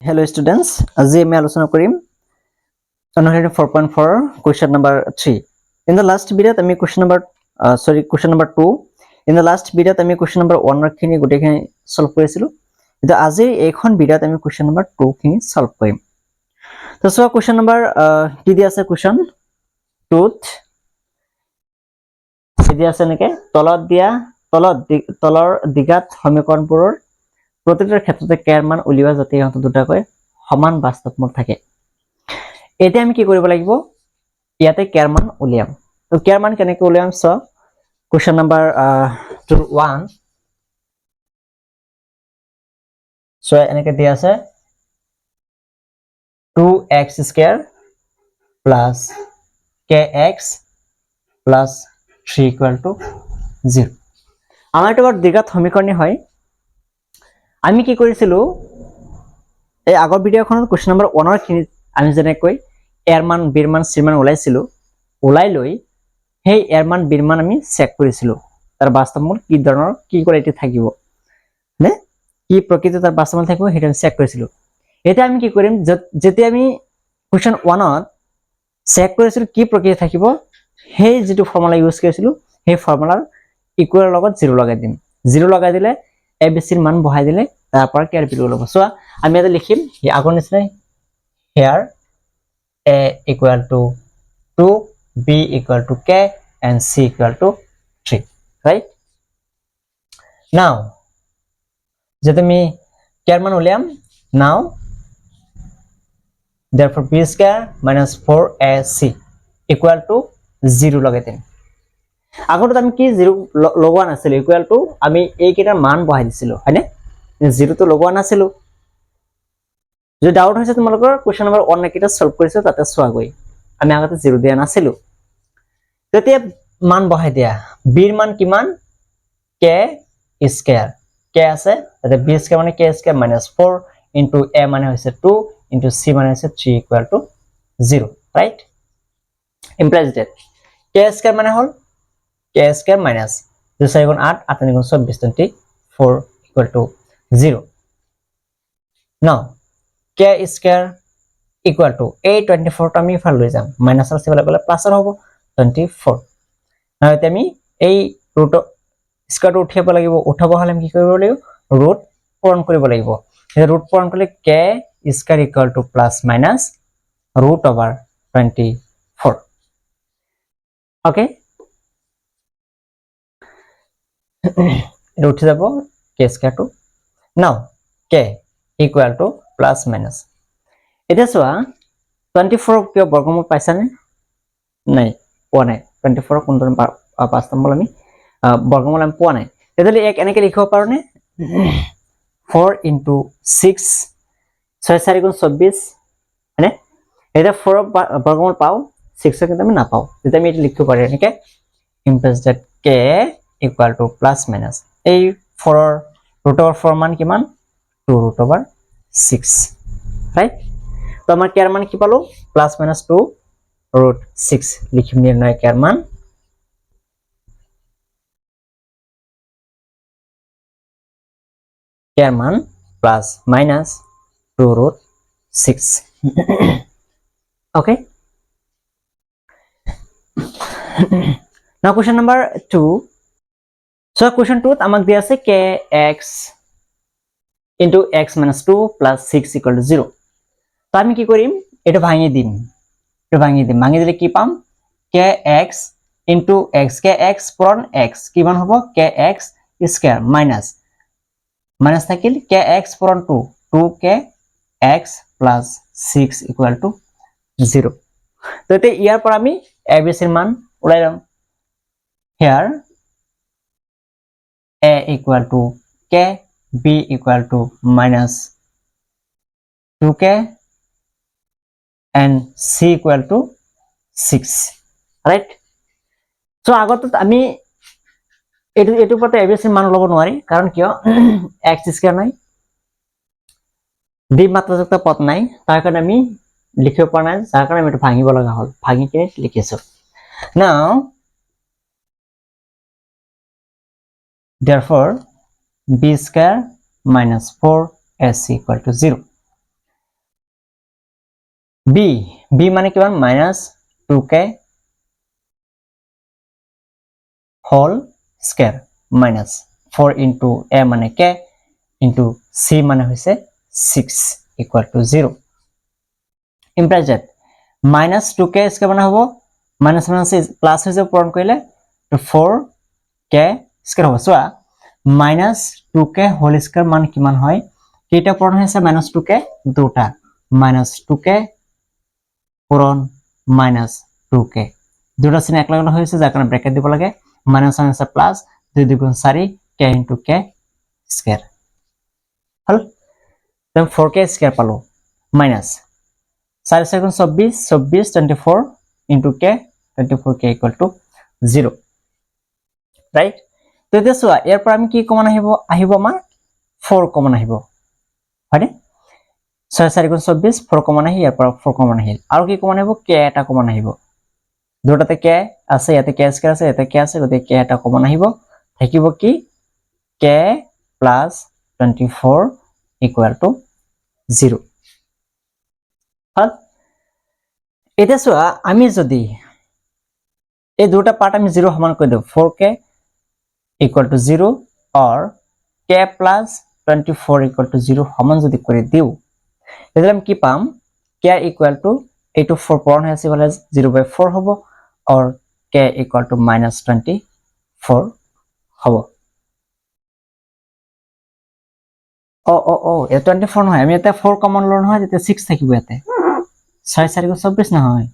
Hello students, আজি আমি আলোচনা কৰিম অনুশীলনী 4.4 question number 3. In the last video আমি question number 2. In the last video আমি question number 1 খিনি গুটেখিনি সলভ কৰিছিলো। কিন্তু আজি এইখন ভিডিওত আমি question number 2 খিনি সলভ কৰিম। তো সো question number কি দি আছে question 2ত দি আছে নেকি তলৰ দিগাত সমীকৰণবোৰৰ প্ৰতিটোৰ ক্ষেত্ৰতে কেৰ মান উলিওৱা যাতে ইহঁত দুটাকৈ সমান বাস্তৱমূল থাকে। এতিয়া আমি কি কৰিব লাগিব, ইয়াতে কেৰ মান উলিয়াম। তো কেৰ মান কেনেকৈ উলিয়াম চ কোৱেশ্চন নাম্বাৰ 1 চ এনেকৈ দিয়া আছে 2x² plus kx plus 3 = 0। আমাৰ এটা দ্বিঘাত সমীকৰণে হয়। আমি কি কৰিছিলো, এই আগৰ ভিডিওখনত কোৱেশ্চন নাম্বাৰ 1 ৰ খিনি আমি যেনেকৈ এৰ মান বিৰ মান চিৰ মান ওলাইছিলো, ওলাই লৈ সেই এৰ মান বিৰ মান আমি চেক কৰিছিলো, তাৰ বাস্তৱমূল কি ধৰণৰ কি কোৱালিটি থাকিব নে কি প্ৰকৃতি তাৰ বাস্তৱমূল থাকিব সেইটো আমি চেক কৰিছিলো। এতিয়া আমি কি কৰিম, যেতিয়া আমি কোৱেশ্চন 1 ত চেক কৰিছিলো কি প্ৰকৃতি থাকিব, সেই যেটো ফৰ্মুলা ইউজ কৰিছিলো সেই ফৰ্মুলাৰ ইকুৱেলৰ লগত 0 লগাই দিম। 0 লগাই দিলে abc ৰ মান বহাই দিলে তাৰ পৰা কেৰ ভ্যালু ওলাব। সো আমি এটা লিখিম আগৰ নিচিনা here a equal to 2, b equal to k and c equal to 3, right? Now যদি আমি কেৰ মান উলিয়াম, now therefore b square minus 4ac equal to 0 লগাই দিম। আগতে আমি কি 0 লগোৱা নাছিল, ইকুৱেল টু আমি এই কেইটাৰ মান বহাই দিছিলো হয়নে, 0 তো লগোৱা নাছিলো। যদি ডাউট হৈছে তোমালোকৰ কোৱেশ্চন নম্বৰ 1 নেকিটা সলভ কৰিছো তাতে চোৱাগৈ, আমি আগতে 0 দিয়া নাছিলো। তেতিয়া মান বহাই দিয়া, বিৰ মান কিমান k স্কয়াৰ, k আছে তাতে b স্কয়াৰ মানে k square minus 4 into a মানে হৈছে 2 into c মানে হৈছে 3 equal to 0, right? implies that k square মানে হল k স্কয়াৰ minus 2 4 গুণ 8 8 গুণ 24 24 equal to 0. now k square equal to a 24 টো আমি ইফাল লৈ যাম, মাইনাস আছে বলে বলে প্লাস হ'ব 24। now এতিয়া আমি এই ৰুট স্কয়াৰ টো উঠিব লাগিব, উঠাব হলে আমি কি কৰিব লাগিব, ৰুট পূৰণ কৰিব লাগিব। এই ৰুট পূৰণ কৰিলে k square equal to plus minus root over 24, okay? এটা উঠি যাব k স্কয়াৰ টো। now k equal to plus minus, এটা চোৱা 24 কিয় বৰ্গমূল পাইছানে নাই, পোৱা নাই। 24 কোনটো পাঁচ নম্বৰ আমি বৰ্গমূল আমি পোৱা নাই। তেতিয়াহ'লে এক এনেকৈ লিখিব পাৰো নে 4 into 6 6 4 গুণ 24 হয়নে, এটা 4 বৰ্গমূল পাও 6 কিন্তু আমি নাপাও, তেতিয়া আমি এটা লিখিব পাৰো এনেকৈ implies that k equal to plus minus এই 4 ৰ root over 4 মান কিমান 2 root over 6, right? তো আমাৰ কেৰ মান কি পালো plus minus 2 root 6 লিখিম নিৰ্ণয় কেৰ মান plus minus 2 root 6 okay? now question number 2. so question 2 আমাক দিয়া আছে kx into x minus 2 plus 6 equal to 0. তো আমি কি কৰিম, এটা ভাঙি দিম, ভাঙি দিলে কি পাম kx into x, kx পূৰণ x কিমান হ'ব kx স্কয়াৰ মাইনাস থাকিল kx পূৰণ 2 2kx plus 6 equal to 0. তো এতিয়া ইয়াৰ পৰা আমি abc ৰ মান উলাই লম। here a equal to k, b equal to minus 2k and c equal to 6, right? so আগত আমি এটো পতে abc মান লব নোৱাৰি, কাৰণ কিয় x স্কয়াৰ নাই, দ্বিমাত্ৰাযুক্ত পদ নাই, তাৰ কাৰণে আমি লিখিব পৰা নাই, যাৰ কাৰণে আমি এটো ভাঙিব লগা হ'ল, ভাঙি কিনে লিখিছো। now therefore b square minus 4ac equal to 0. b মানে কিমান -2k whole square minus 4 into a মানে k into c মানে হৈছে 6 equal to 0 implies that -2k square মানে হ'ব মাইনাস মাইনাস প্লাস হৈ যাব পূৰণ কৰিলে তো 4k স্কয়াৰ হ'ব সোৱা -2k হোল স্কয়াৰ মান কিমান হয় কেইটা পূৰণ হৈছে -2k দুটা -2k পূৰণ -2k দুটা চিন এক লগত হৈছে যাৰ কাৰণে ব্ৰেকেট দিব লাগে মাইনাস মাইনাস প্লাস 2 দুগুণ 4 k into k স্কয়ার হল তেম 4k স্কয়ার পালো minus 4 4 24 24 24 into k 24k equal to 0 right তো এতিয়া চোৱা ইয়াৰ পৰা আমি কি কমন আহিব আমাৰ 4 কমন আহিব হয়নে 6 4 24 4 কমন আহি ইয়াৰ পৰা 4 কমন আহিল আৰু কি কমন আহিব k এটা কমন আহিব দুটাতে k আছে ইয়াতে k স্কয়ার আছে ইয়াতে k আছে গতে k এটা কমন আহিব থাকিব কি k plus 24 equal to 0 হল এতিয়া চোৱা আমি যদি এই দুটা পাৰ্ট আমি 0 সমান কৰি দিও 4k equal to 0 or k plus 24 equal to 0 সমান যদি কৰি দিও তেতিয়াহ'লে আমি কি পাম k equal to এইটো 4 পূৰণ হৈ আছে বলে 0/4 হ'ব or k equal to -24 হ'ব এ 24 নহয় আমি এটা 4 কমন লও নহয় তেতিয়া 6 থাকিব ইয়াতে 6 4 24 নহয়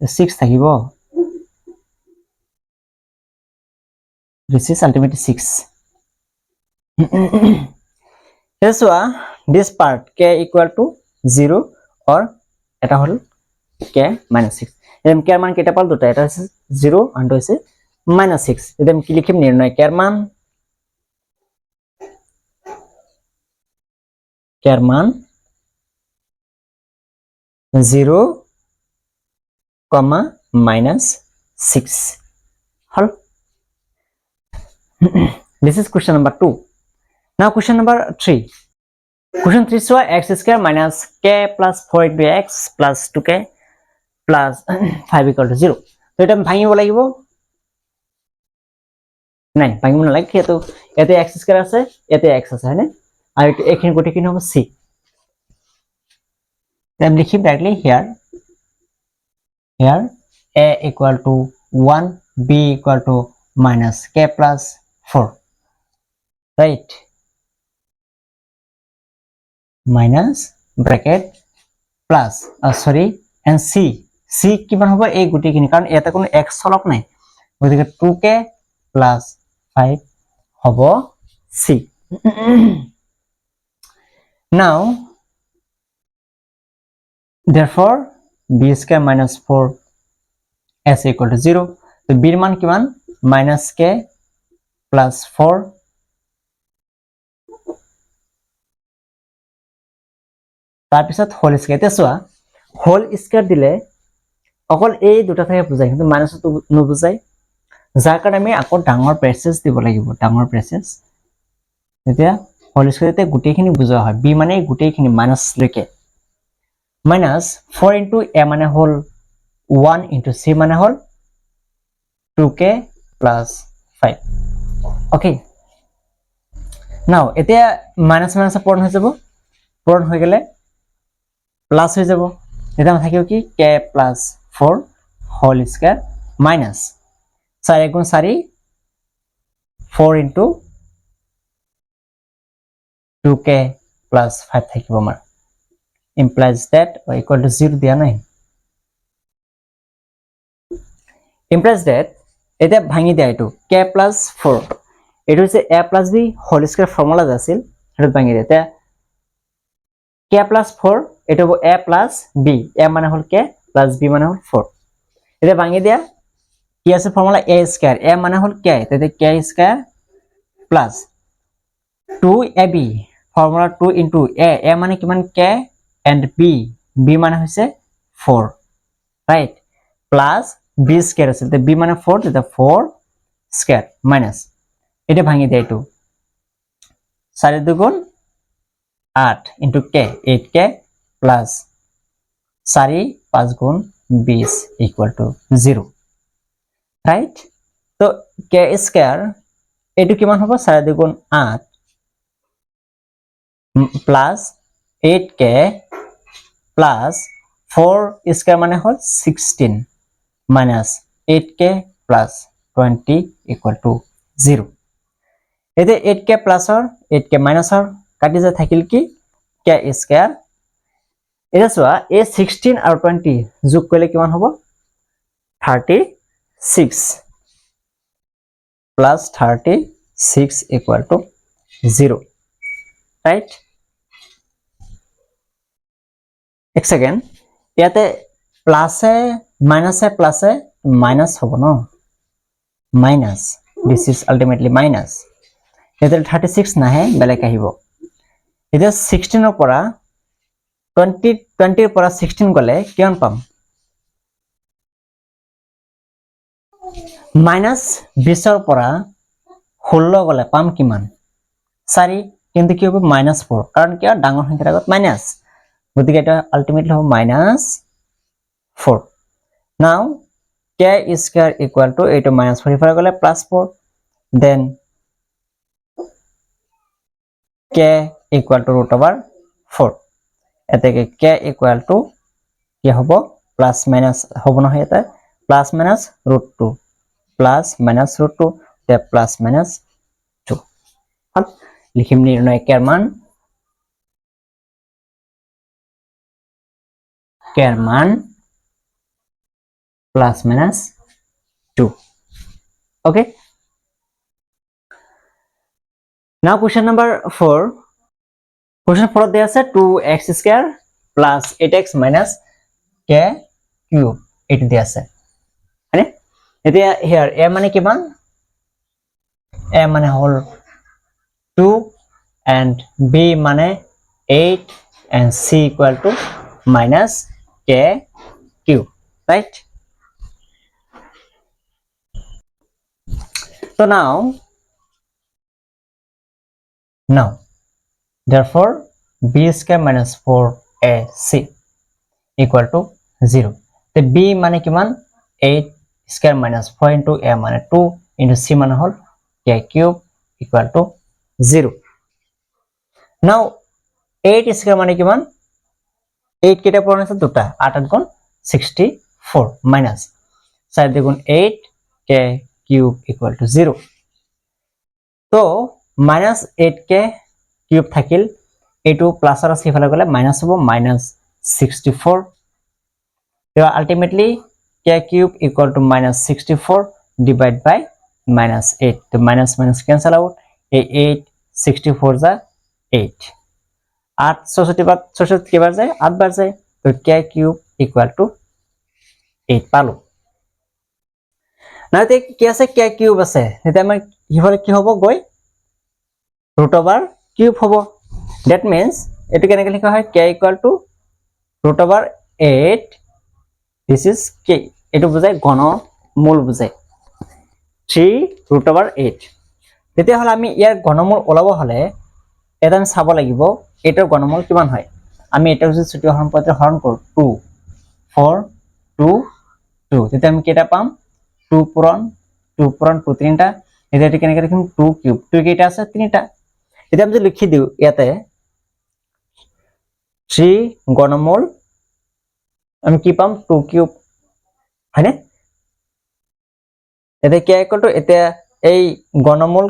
6 থাকিব this is ultimately 6 so this part k equal to 0 or এটা হল k -6 এম k এর মান কেটা পাল দুটা এটা আছে 0 and হইছে -6 এদম কি লিখিম নির্ণয় k এর মান k এর মান 0, -6 হল this is question number 2 now question number 3 question 3 so x square minus k plus 4 into x plus 2k plus 5 equal to 0 তো এটা ভাঙিব লাগিব নাই ভাঙিব না লাগে তো এতে x স্কয়ার আছে এতে x আছে হয়নে আর এখানে গোটে কিনে হবে c then লিখিম directly here a equal to 1 b equal to minus k plus 4 right minus bracket plus sorry and c কিমান হবে এই গুটি কিনি কারণ এটা কোনো x চলক নাই গতিকে 2k plus 5 হবে c now therefore b square minus 4 s equal to 0 তো b এর মান কিমান minus k plus 4 তার পিছত হোল স্কয়ার তে সোয়া হোল স্কয়ার দিলে অকল এই দুটা থাকে বুজাই কিন্তু মাইনাস তো নবুজাই যাৰ কাৰণে আমি আকৌ ডাঙৰ প্ৰেসেস দিব লাগিব ডাঙৰ প্ৰেসেস এতিয়া হোল স্কয়াৰতে গুটেখিনি বুজোৱা হয় b মানে গুটেখিনি মাইনাস লৈকে minus 4 into a মানে হল 1 into c মানে হল 2k plus 5 okay now এতিয়া মাইনাস মাইনাস পূৰণ হৈ যাব পূৰণ হৈ গলে প্লাস হৈ যাব এটা থাকিব কি k plus 4 whole square minus 4 গুণ 4 4 into 2k plus 5 থাকিব আমাৰ implies that equal to 0 দিয়া নাই implies that এটা ভাঙি দিয়া এটো k plus 4 এটো হচ্ছে a plus b whole square formula আছিল এটা ভাঙি দিয়া এটা k plus 4 এটা হবে a plus b a মানে হল k plus b মানে হল 4 এটা ভাঙি দিয়া কি আছে ফর্মুলা a স্কয়ার a মানে হল k তাতে k square plus 2ab formula 2 into a মানে কিমান k and b মানে হইছে 4 right plus b স্কয়ার আছে তে b মানে 4 তে 4 স্কয়ার মাইনাস এটা ভাঙি দেই তো 4 দুগুণ 8 into k 8k plus 4 5 গুণ 20 ইকুয়াল টু 0 রাইট তো কে স্কয়ার এটু কিমান হ'ব 4 দুগুণ 8 প্লাস 8k প্লাস 4 স্কয়ার মানে হল 16 minus 8k plus 20 equal to 0 এতে 8k প্লাসৰ 8k মাইনাসৰ কাটি যা থাকিল কি k স্কয়াৰ এটা চোৱা এই 16 আৰু 20 যোগ কৰিলে কিমান হ'ব 36 plus 36 equal to 0 right এক সেকেন্ড ইয়াতে প্লাসে প্লাসে মাইনাস হ'ব ন minus this is ultimately minus ইয়াতে 36 নাহে বেলেগ আহিব এটা 16 ৰ পৰা 20 ৰ পৰা 16 গলে কিমান পাম মাইনাস 20 ৰ পৰা 16 গলে পাম কিমান 4 কিন্তু কি হ'ব -4 কাৰণ কি ডাঙৰ সংখ্যাৰ আগত মাইনাস গতিকে এটা আলটিমেটলি হ'ব -4 নাও k স্কয়ার ইকুয়াল টু এইটো -4 ইফালে গলে +4 দেন k ইকুয়াল টু √4 এতেকে k ইকুয়াল টু কি হ'ব প্লাস মাইনাস হ'ব নহয় এটা প্লাস মাইনাস √2 প্লাস মাইনাস √2 তে প্লাস মাইনাস 2 লিখিম নির্ণয় কের মান plus minus 2 okay now question number 4 question 4 there is 2x square plus 8x minus k cube it there is মানে এতিয়া here a মানে কিমান a মানে হল 2 and b মানে 8 and c equal to minus k cube right so now therefore b square minus 4ac equal to 0 তো b মানে কিমান 8 square minus 4 into a মানে 2 into c মানে হল k cube equal to 0 now 8 square মানে কিমান 8 কেটা পূরণ আছে দুটা 8 গুণ 64 minus 4 দ্বিগুণ 8 k cube equal to 0 তো minus 8k cube থাকিল এটো প্লাস আর আছে ইফালে গলে মাইনাস হ'ব -64 তো ultimately k cube equal to -64 divide by -8 তো minus cancel out 8 64 जा 8 8 64 বাদ 64 কেবাৰ যায় 8 বাৰ যায় তো k cube equal to 8 পালো নাতে কি আছে k cube আছে এটা আমাৰ ইফালে কি হ'ব গৈ √cube হ'ব that means এটো কেনেকৈ লিখা হয় k equal to √8 this is k এটো বুজায় ঘনমূল বুজায় 3√8 তেতিয়া হলে আমি ইয়াৰ ঘনমূল ওলাব হলে এটা আমি চাব লাগিব এটাৰ ঘনমূল কিমান হয় আমি এটা যদি ছোটি হৰণ পদ্ধতি হৰণ কৰো 2 4 2 2 তেতিয়া আমি কেটা পাম 2 পূৰণ 2 তিনিটা এটা কেনেকৈ লিখিম 2 কিউব 2 কেটা আছে তিনিটা এটা আমি যদি লিখি দিও ইয়াতে 3 ঘনমূল আমি কি পাম 2 কিউব হয়নে এতে কি ইকুয়াল টু এতে এই ঘনমূল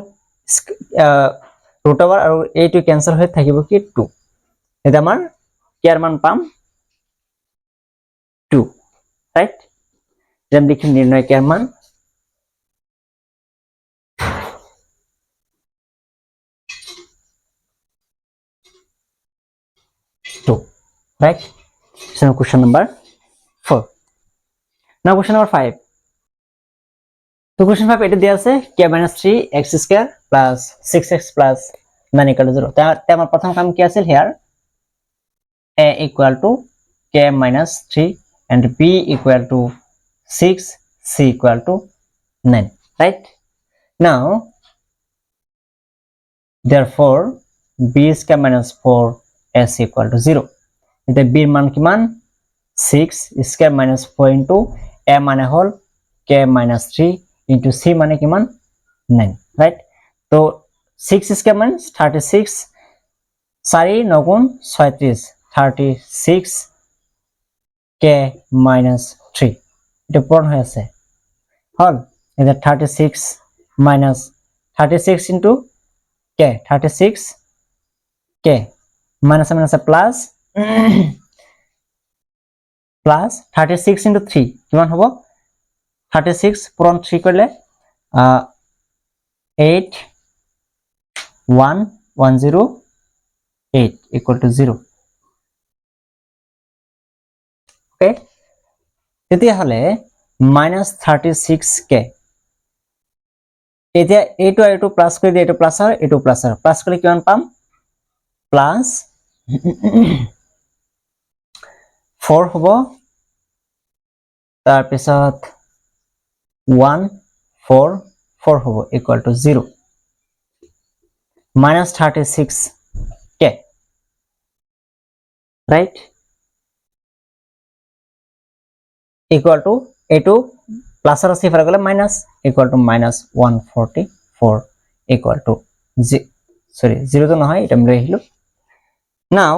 √ওভার আৰু এইটো ক্যান্সেল হৈ থাকিব কি 2 এটা আমাৰ কিয়াৰ মান পাম 2 ৰাইট যেন লিখি নিৰ্ণয় কিয়াৰ মান 2 right so question number 4 now question number 5 তো question 5 এটা দিয়া আছে k - 3x² + 6x + 9 = 0 তে আমাৰ প্ৰথম কাম কি আছিল here a equal to k - 3 and b equal to 6 c equal to 9 right now therefore b² - 4 s equal to 0 এতে b এর মান কিমান 6 স্কয়ার মাইনাস 4 ইনটু a মানে হল k মাইনাস 3 ইনটু c মানে কিমান 9 রাইট তো 6 স্কয়ার মানে 36 4 9 গুণ 36 36 k minus 3 এটা পূরণ হয়ে আছে হল এটা 36 minus 36 into k 36 k minus minus plus plus 36 into 3 কিমান হ'ব 36 পূরণ 3 করলে 8 1 1 0 8 equal to 0 okay তেতিয়া হলে -36k এতিয়া এইটো আৰু এইটো প্লাস কৰি দিয়ে এইটো প্লাস আৰু এইটো প্লাস আৰু প্লাস কৰিলে কিমান পাম প্লাস 4 হ'ব তাৰ পিছত 1 4 4 হ'ব equal to 0 -36k right equal to এইটো প্লাস আর সিফার গলে minus equal to -144 equal to sorry 0 তো নহয় এটা মই লিখিলো now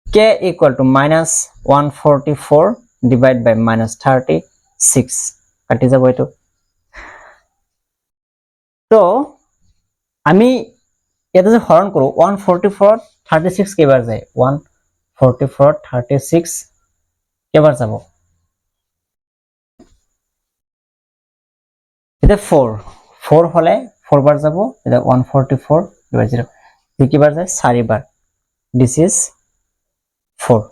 k equal to -144 divided by -36 কাটি যাব এটো তো আমি এটা যে হরণ করব 144 36 কেবার যায় 144 36 কেবার যাব এটা 4 4 হলে 4 বার যাব এটা 144 ডিভাইড 0 দুই কি বার যায় 4 বার this is 4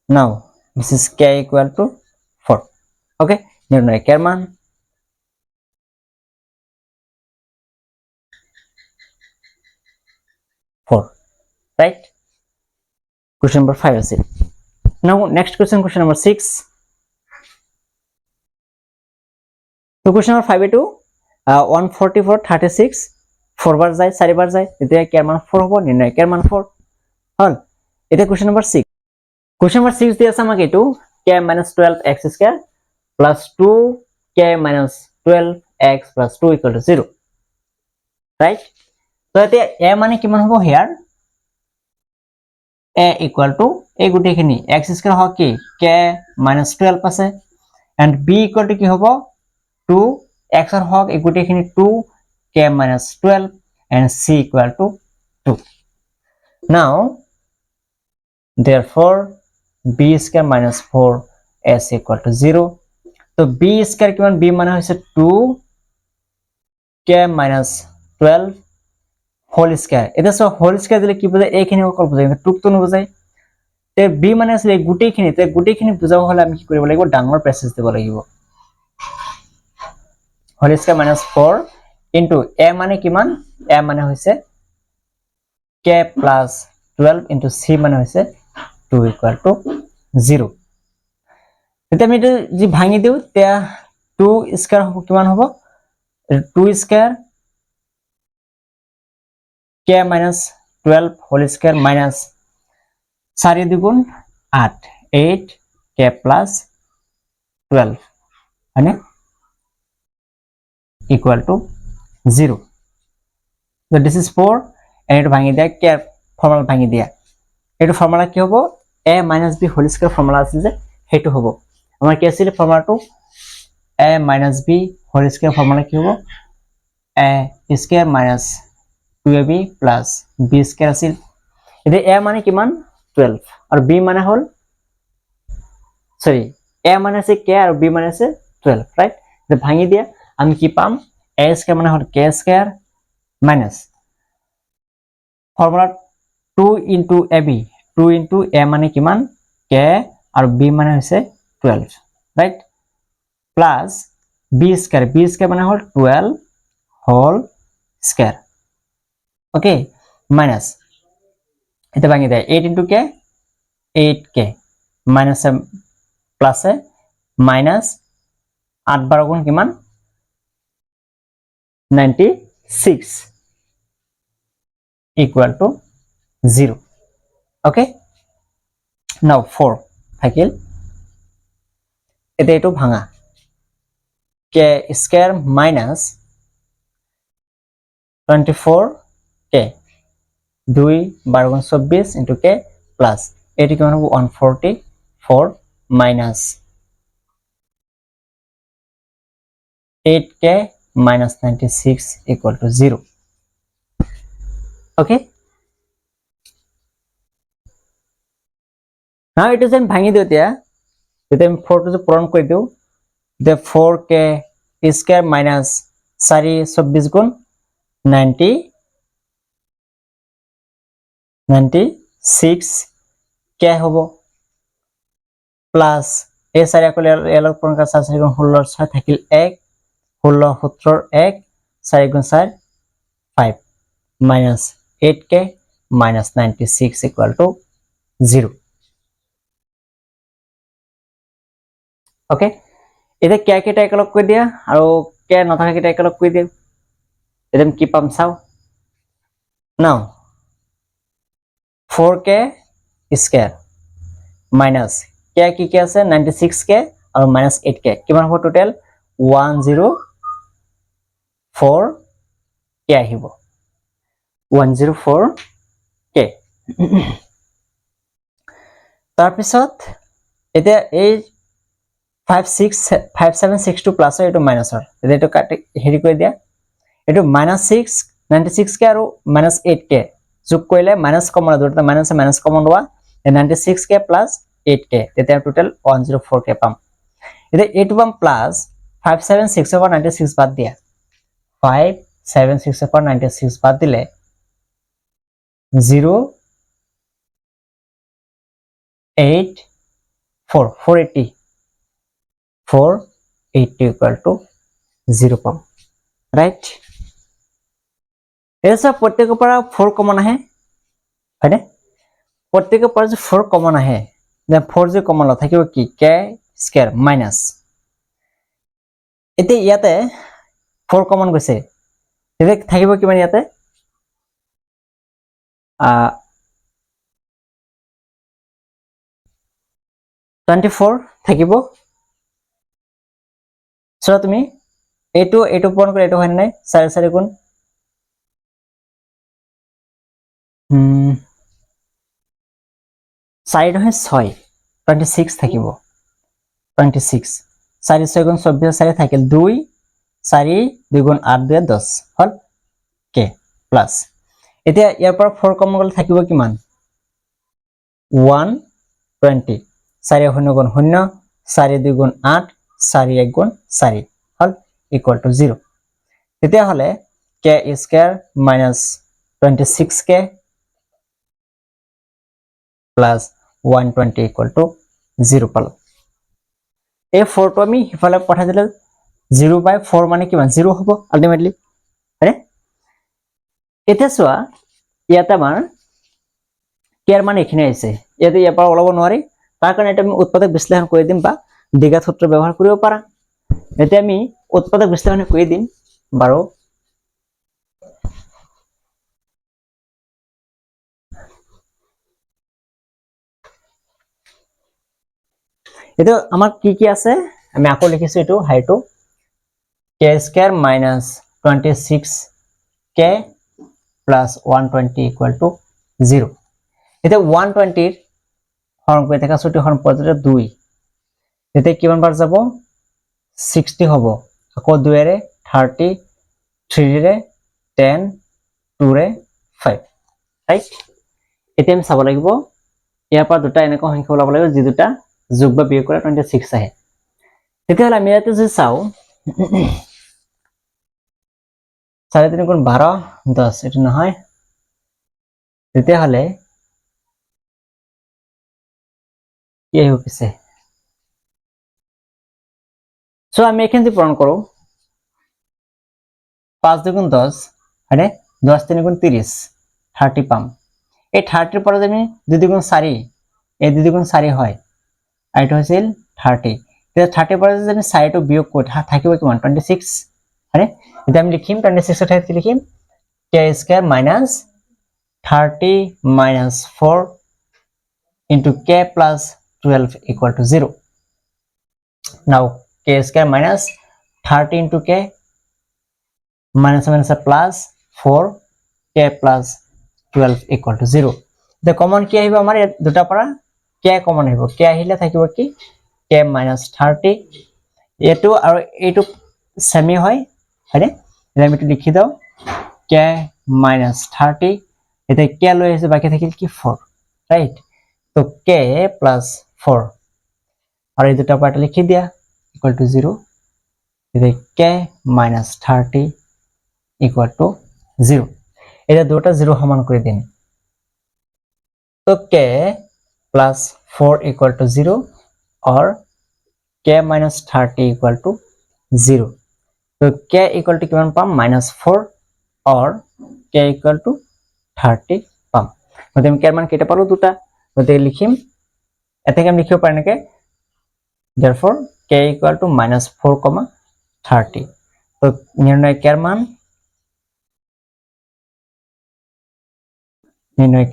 now this is k equal to 4 okay নির্ণয় k এর মান 4 right question number 5 is it now next question number 6 so question number 5 to 144 36 4 বার যায় 4 বার যায় তেতিয়া k এর মান 4 হবে নির্ণয় k এর মান 4 হল এটা question number 6 question number 6 দিয়ে আছে আমাকে এটো k - 12x square plus 2k - 12x plus 2 equal to 0 right তো এতিয়া a মানে কিমান হ'ব হিয়াৰ a equal to এই গুটেখিনি x স্কয়ার হয় কি k - 12 আছে and b equal to কি হ'ব 2 x এর হক এই গুটেখিনি 2k - 12 and c equal to 2 now therefore b square minus 4s equal to 0 তো b square কিমান b মানে হৈছে 2k minus 12 whole square এটা সব whole square দিলে কি বুঝায় এইখিনি অকল বুঝায় কিন্তু টুক তো নুবুঝায় তে b মানে আছে এই গুটেখিনি বুজাব হলে আমি কি কৰিব লাগিব ডাঙৰ প্ৰেসেস দিব লাগিব whole square minus 4 into a মানে কিমান a মানে হৈছে k plus 12 into c মানে হৈছে 2 equal to 0 এটা আমি যদি ভাঙি দিও তে 2 স্কয়ার হ'ব কিমান হ'ব 2 square k minus 12 whole square minus 4 দ্বিগুণ 8 8 k plus 12 মানে equal to 0 so this is 4 and এটা ভাঙি দিয়া k ফর্মুলা ভাঙি দিয়া এটো ফর্মুলা কি হ'ব a minus b whole square formula আছে যে হেতু হ'ব আমাৰ কি আছিল ফর্মুলাটো a minus b whole square formula কি হ'ব a square minus 2ab plus b square আছিল এটা a মানে কিমান 12 আৰু b মানে হল সৰি a মানে আছে k আৰু b মানে আছে 12 রাইট এটা ভাঙি দিয়া আমি কি পাম a square মানে হল k square minus formula 2 into ab 2 into a মানে কিমান k আৰু b মানে হৈছে 12 রাইট প্লাস b square মানে হল 12 whole square okay minus এটা ভাঙি দেয় 8 into k 8k minus plus minus 8 12 গুণ কিমান 96 equal to 0 okay now 4 থাকিল এতিয়া এটো ভাঙা k স্কয়ার মাইনাস 24k 2 12 গুণ 24 ইনটু k প্লাস এটি কিমান হ'ব 144 minus 8k minus 96 equal to 0. Okay. Now it is in bhangi diyo tia. Then 4 to the puran koi diyo. The 4k square minus sari 26 gun 96 k hobo plus a sari akol elok puran ka sari gun 16 6 thakil 1 16 17 1 sari gun 4 5 minus 8k minus 96 equal to 0. Okay. Either k ke take a look with you or k not take a look with you. Let them keep them south. Now 4k square minus k ki kya ase 96k or minus 8k. Kiman ho total 104 k ahibo 104 k. Tarpisot এতিয়া এই 5762 plus এটো মাইনাসৰ এটো কাটি হেৰি কৰি দিয়া এটো -6 96k আৰু -8k যোগ কৰিলে মাইনাস কমন দুটা মাইনাস কমন লোৱা 96k প্লাস 8k তেতিয়া টোটাল 104k পাম এতিয়া এটো পাম প্লাস 576 over 96 বাদ দিয়া 576 over 96 বাদ দিলে 0 8 4 480 480 equal to 0 পাম right এসা প্ৰত্যেকৰ পৰা 4 কমন আহে হয়নে প্ৰত্যেকৰ পৰা যে 4 কমন আহে না 4 যে কমন ল থাকিব কি k স্কয়ার মাইনাস এতে ইয়াতে 4 কমন গৈছে এতে থাকিব কি মানে ইয়াতে 24 থাকিব সো তুমি এটো পূরণ করে এটো হয় নাই 4 4 গুণ 4 হয় 6 26 থাকিব 26 4 6 গুণ 24 4 থাকিল 2 4 2 গুণ 8 2 10 হল k প্লাস এতিয়া ইয়াৰ পৰা 4 কমন গলে থাকিব কিমান 120 4 0 গুণ 0 4 2 গুণ 8 4 1 গুণ 4 হল equal to 0 তেতিয়া হলে k square minus 26k plus 120 equal to 0 পালো এই 4 টো আমি হিফালে পঠাই দিলে 0 by 4 মানে কিমান 0 হ'ব আলটিমেটলি হয়নে এতিয়া সোয়া ইয়াতে আমাৰ k এৰ মান এখানে আছে ইয়াতে ইয়াৰ পৰা ওলাব নোৱাৰি তাৰ কাৰণে এটা আমি উৎপাদক বিশ্লেষণ কৰি দিম বা দ্বিঘাত সূত্ৰ ব্যবহাৰ কৰিব পাৰা এতিয়া আমি উৎপাদক বিশ্লেষণ কৰি দিম বাৰু এটো আমাৰ কি আছে আমি আকৌ লিখিছো এটো হাইটো k square minus 26k plus 120 equal to 0 এটা 120 এর হরণ করে থাকা ছোট হরণ পদ্ধতিতে 2 এতে কিমান বার যাব 60 হবে আকৌ 2 এৰে 30 3 ৰে 10 2 ৰে 5 ৰাইট এতে আমি চাব লাগিব ইয়াৰ পৰা দুটা এনেকৈ সংখ্যা ওলাব লাগিব যি দুটা যোগ বা বিয়োগ কৰে 26 আহে তেতিয়া হলে আমি ইয়াতে যদি চাও 3.5 গুণ 12 10 এটা নহয় তেতিয়া হলে কি হইছে সো আমি এখানে পূরণ করব 5 2 গুণ 10 মানে 10 3 গুণ 30 30 পাম এই 30 এর পরে আমি 2 2 গুণ 4 এই 2 2 গুণ 4 হয় আর এটা হইছিল 30 এটা 30 পরে যদি আমি 4 টো বিয়োগ করি থাকিব কিমান 26 মানে এটা আমি লিখিম 26 এর ঠাইতে লিখিম k square minus 30 minus 4 into k plus 12 equal to 0. Now k square minus 30 into k minus minus plus 4 k plus 12 equal to 0. The common কি আহিব আমাৰ দুটা পৰা k common আহিব k আহিলে থাকিব কি k minus 30 এটো আৰু এটো সেমি হয় হয়নে আমি এটো লিখি দাও k minus 30 এটা k লৈ আছে বাকি থাকিল কি 4 রাইট তো k plus 4 আর এই দুটা পার্ট লিখি দিয়া equal to 0 এটা k minus 30 equal to 0 এটা দুটো 0 সমান করে দিন তো k plus 4 equal to 0 or k minus 30 equal to 0 তো k equal to কিমান পাম minus 4 or k equal to 30 পাম গতে আমি k মান কেটা পালো দুটা গতে লিখিম এটাকে আমি লিখিব পারি নাকি therefore k equal to minus 4 30 তো নির্ণয় k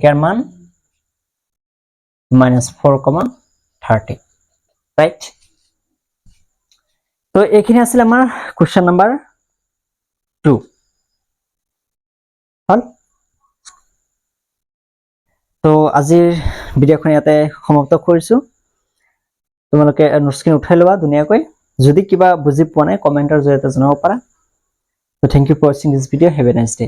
এর মান minus 4 30 right তো এখানে আছিল আমার কোশ্চেন নাম্বার 2 হল তো আজিৰ ভিডিওখন ইয়াতে সমাপ্ত কৰিছো তোমালোকে নোটছখিনি উঠাই লবা ধুনীয়াকৈ যদি কিবা বুজি পোৱা নাই কমেন্টৰ জৰিয়তে জনাব পাৰা তো thank you for watching this video have a nice day